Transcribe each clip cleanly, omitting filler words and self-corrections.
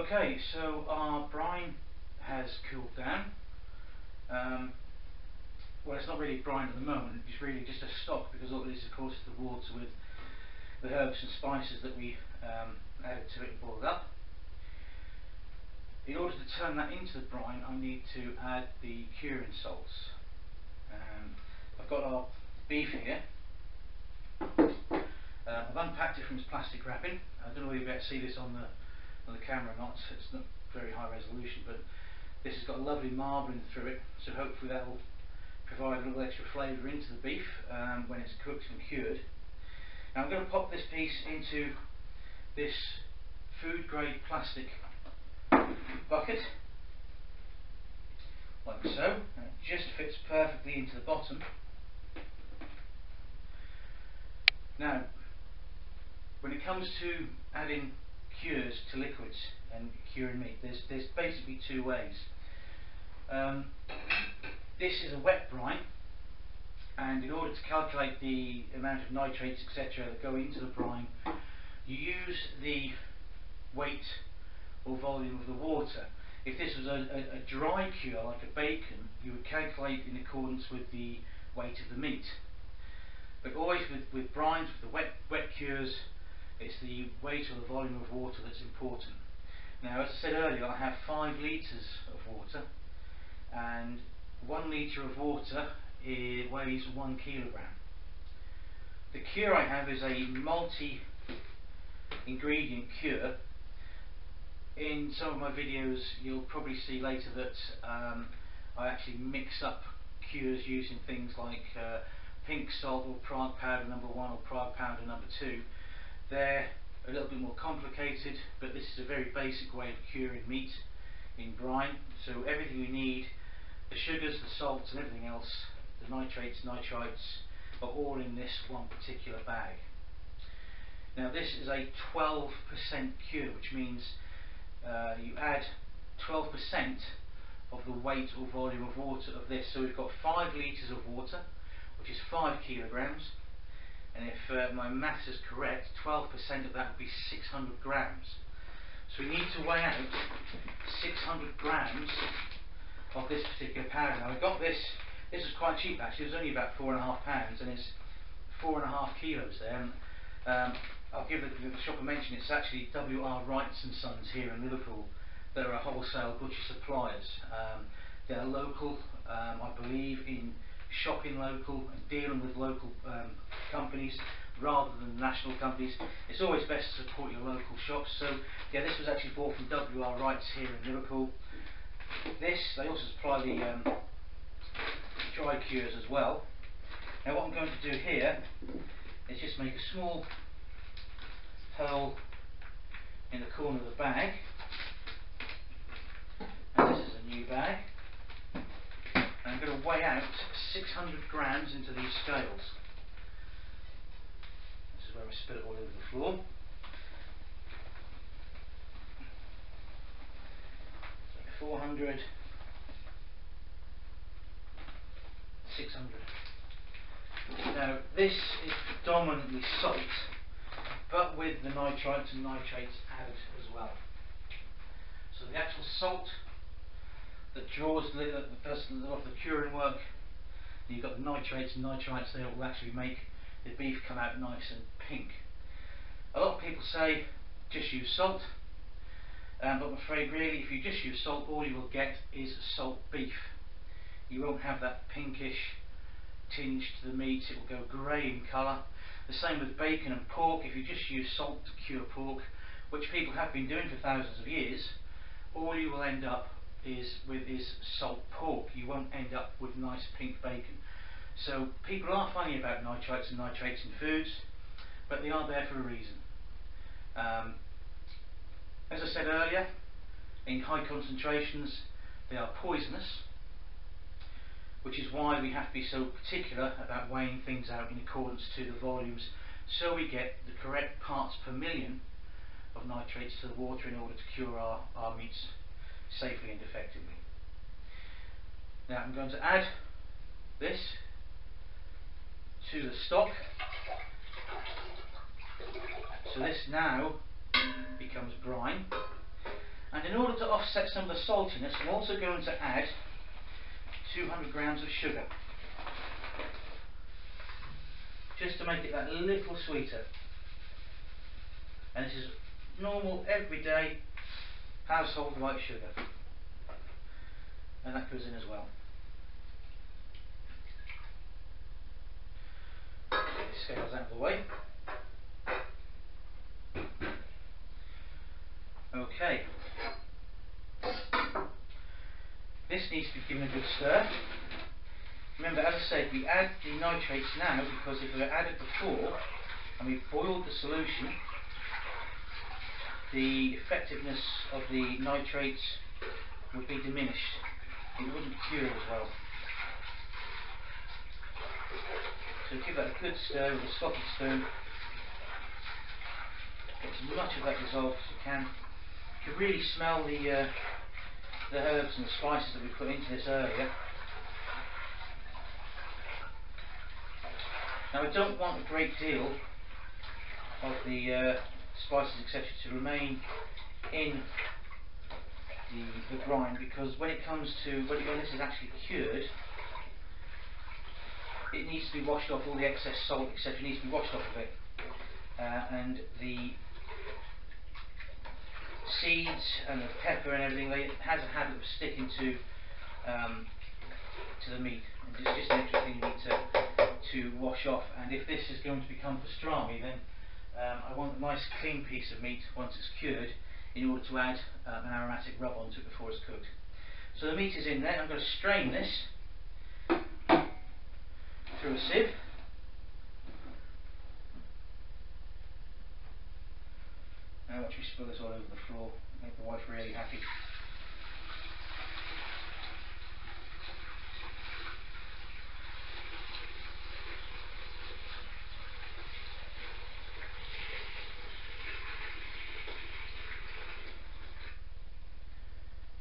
Okay, so our brine has cooled down. Well, it's not really brine at the moment, it's really just a stock, because all it is, of course, is the water with the herbs and spices that we added to it and boiled up. In order to turn that into the brine, I need to add the curing salts. I've got our beef here. I've unpacked it from its plastic wrapping. I don't know whether you'll be able to see this on the camera or not. It's not very high resolution, but this has got lovely marbling through it, so hopefully that will provide a little extra flavour into the beef when it's cooked and cured. Now I'm going to pop this piece into this food grade plastic bucket, like so, and it just fits perfectly into the bottom. Now, when it comes to adding cures to liquids and curing meat, there's basically two ways. This is a wet brine, and in order to calculate the amount of nitrates, etc., that go into the brine, you use the weight or volume of the water. If this was a dry cure, like a bacon, you would calculate in accordance with the weight of the meat. But always with brines, with the wet cures, it's the weight or the volume of water that's important. Now, as I said earlier, I have 5 litres of water, and 1 litre of water weighs 1 kilogram. The cure I have is a multi-ingredient cure. In some of my videos, you'll probably see later that I actually mix up cures using things like pink salt or Prague powder number 1 or Prague powder number 2. They're a little bit more complicated, but this is a very basic way of curing meat in brine. So everything we need, the sugars, the salts and everything else, the nitrates, nitrites, are all in this one particular bag. Now this is a 12% cure, which means you add 12% of the weight or volume of water of this. So we've got 5 litres of water, which is 5 kilograms, and if my maths is correct, 12% of that would be 600 grams. So we need to weigh out 600 grams of this particular powder. Now I got this was quite cheap actually, it was only about £4.5, and it's 4.5 kilos there. And, I'll give the shop a mention. It's actually W.R. Wrights and Sons here in Liverpool. They're a wholesale butcher suppliers. They're local, I believe, in shopping local and dealing with local companies rather than national companies. It's always best to support your local shops. So yeah, this was actually bought from W.R. Wrights here in Liverpool. They also supply the dry cures as well. Now what I'm going to do here is just make a small hole in the corner of the bag, and this is a new bag, and I'm going to weigh out 600 grams into these scales. This is where I spill it all over the floor. So 400, 600. Now this is predominantly salt, but with the nitrites and nitrates added as well. So the actual salt that does a lot of the curing work, and you've got the nitrates and nitrites there, will actually make the beef come out nice and pink. A lot of people say just use salt, but I'm afraid really if you just use salt, all you will get is salt beef. You won't have that pinkish tinge to the meat. It will go grey in colour. The same with bacon and pork. If you just use salt to cure pork, which people have been doing for thousands of years, all you will end up with is salt pork. You won't end up with nice pink bacon. So people are funny about nitrites and nitrates in foods, but they are there for a reason. As I said earlier, in high concentrations they are poisonous, which is why we have to be so particular about weighing things out in accordance to the volumes, so we get the correct parts per million of nitrates to the water in order to cure our meats safely and effectively. Now I'm going to add this to the stock. So this now becomes brine, and And in order to offset some of the saltiness, I'm also going to add 200 grams of sugar, just to make it that little sweeter. And this is normal, everyday, household white sugar. And that goes in as well. Get the scales out of the way. Okay. This needs to be given a good stir. Remember, as I said, we add the nitrates now because if they were added before and we boiled the solution, the effectiveness of the nitrates would be diminished. It wouldn't cure as well. So give that a good stir with a slotted spoon. Get as much of that dissolved as you can. You can really smell the herbs and the spices that we put into this earlier. Now I don't want a great deal of the spices etc. to remain in the brine, because when it comes to when this is actually cured, it needs to be washed off. All the excess salt etc. needs to be washed off of it, and the seeds and the pepper and everything, it has a habit of sticking to the meat, and it's just an extra thing you need to wash off. And if this is going to become pastrami, then I want a nice clean piece of meat once it's cured, in order to add an aromatic rub onto it before it's cooked. So the meat is in there. I'm going to strain this through a sieve. Now watch me spill this all over the floor. Make the wife really happy.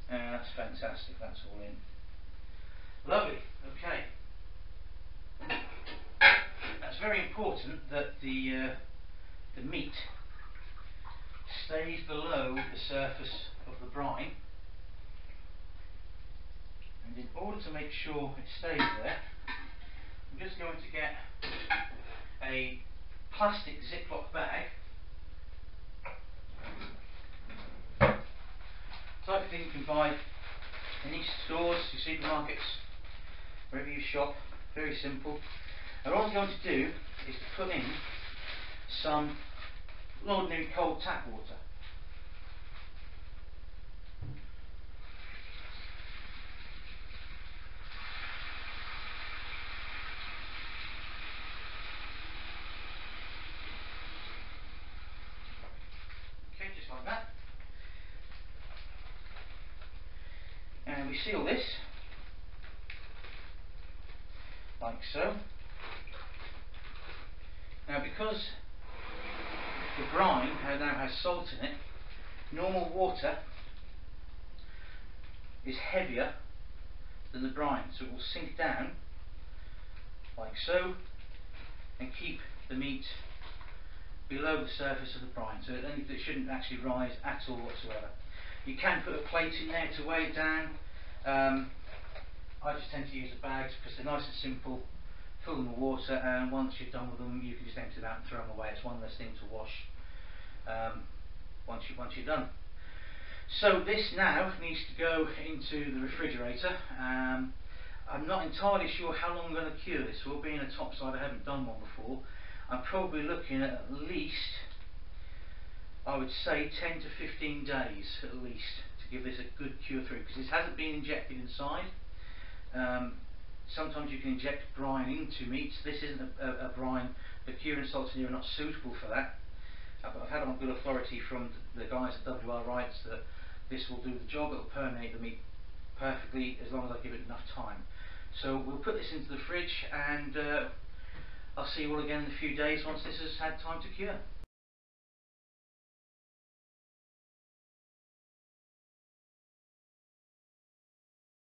That's fantastic, that's all in. Lovely, okay. That's very important that the meat stays below the surface of the brine, and in order to make sure it stays there, I'm just going to get a plastic Ziploc bag, type of thing you can buy in each stores, your supermarkets, wherever you shop. Very simple. And all I'm going to do is to put in some ordinary cold tap water. Okay, just like that. And we seal this like so. Now, because the brine now has salt in it, normal water is heavier than the brine, so it will sink down like so and keep the meat below the surface of the brine, so it shouldn't actually rise at all whatsoever. You can put a plate in there to weigh it down. I just tend to use the bags because they're nice and simple. Fill them with water, and once you're done with them, you can just empty them out and throw them away. It's one less thing to wash once you're done. So this now needs to go into the refrigerator. I'm not entirely sure how long I'm going to cure this for. Being a topside, I haven't done one before. I'm probably looking at least, I would say, 10 to 15 days at least to give this a good cure through, because this hasn't been injected inside. Sometimes you can inject brine into meats. This isn't a brine. The curing salts in here are not suitable for that. I've had on good authority from the guys at WR Rights that this will do the job. It will permeate the meat perfectly as long as I give it enough time. So we'll put this into the fridge, and I'll see you all again in a few days once this has had time to cure.